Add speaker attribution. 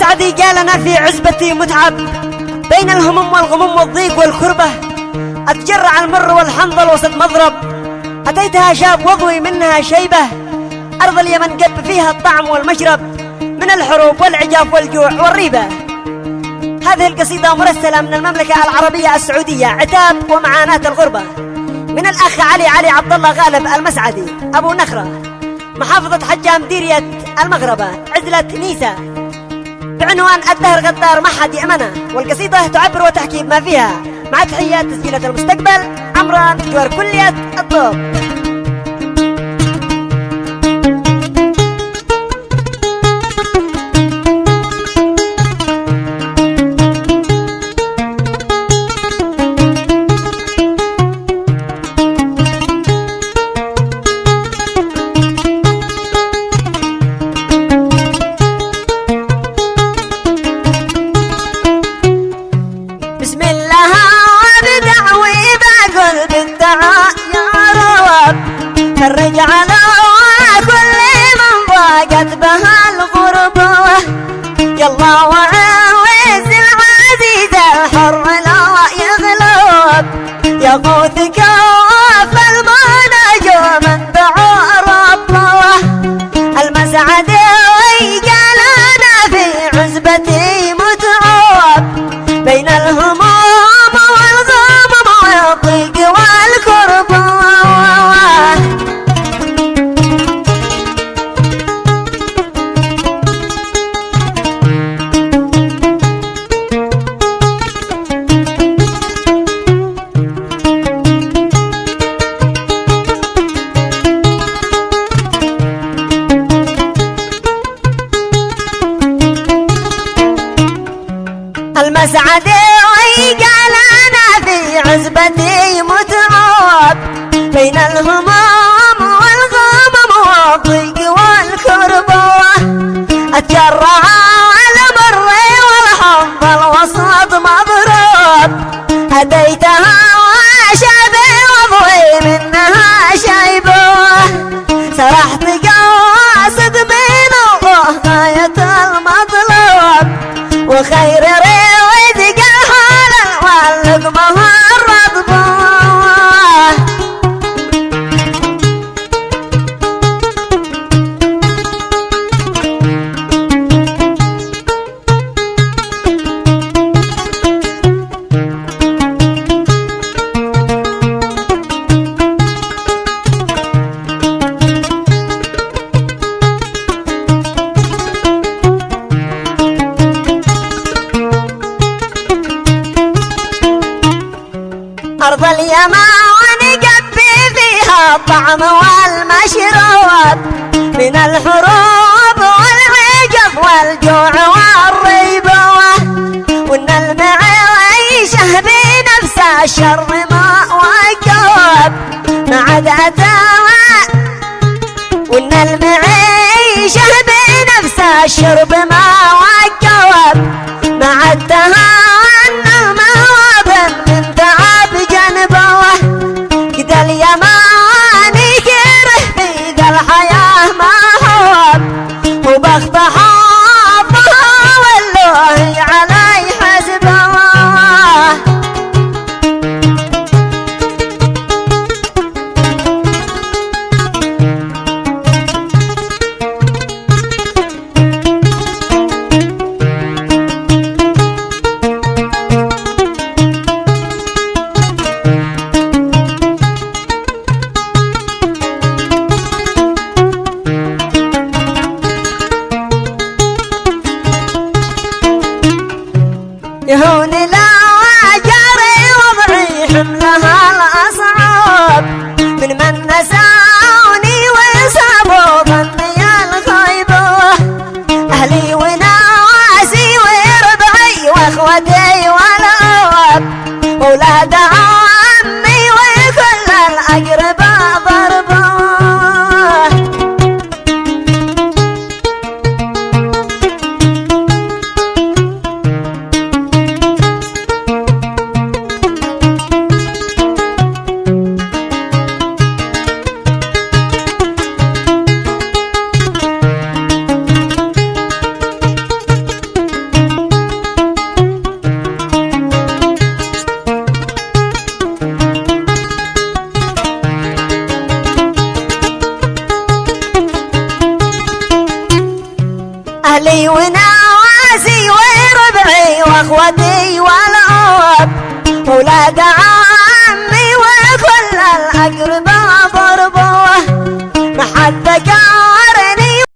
Speaker 1: المسعدي قال أنا في عزبتي متعب، بين الهموم والغموم والضيق والكربة، أتجرع المر والحنظل وسط مضرب، أتيتها شاب وضوي منها شيبة، أرض اليمن قب فيها الطعم والمشرب، من الحروب والعجاف والجوع والريبة. هذه القصيدة مرسلة من المملكة العربية السعودية، عتاب ومعاناة الغربة، من الأخ علي عبد الله غالب المسعدي أبو نخرة، محافظة حجام ديرية المغربة، عزلة نيسا، بعنوان الدهر غدار ما حد يأمنه. والقصيدة تعبر وتحكي بما فيها، مع تحيات تسجيلة المستقبل عمران جوار كلية الطب. بسم الله وابدع وبقول بالدعاء يا رب، فرج على كل من ضاقت بها الغربة، يلا وعوز العزيز الحر لا يغلب، يا غوث كواف المناجو من دعا ربه، المسعد قال انا في عزبتي متعب، بين الهموم والغمم والضيق والكرب. المسعد قال انا في عزبتي متعب، بين الهموم والغمم والضيق والكربة، اتجرع المر والحنظل وسط مضرب، هديتها وشابي وضوي منها شيبه، سرحت قاصد من الله غاية المطلب، وخير رزق الحلال واللقمة الرطبة. أرض اليمن قبي فيها الطعم والمشروب، من الحروب والعجف والجوع والريبة، وإن المعيشة بنفس الشر ما وقف، ما عاد أتاها، وإن المعيشة بنفس الشرب ما وقف، ما عاد تهان المواطن من تعب جنبه، قد اليماني كره في ذا الحياة ما هو، وبخت حافظها والله علي حسبه. يهون لا جاري وضعي حملها الأصعب، من نساني وسابوا ظني الخيبة، أهلي وناسي وربعي وأخوتي والأواب، وولاد عمي وكل الأقرباء ضربة. اخوتي والاب، ولاد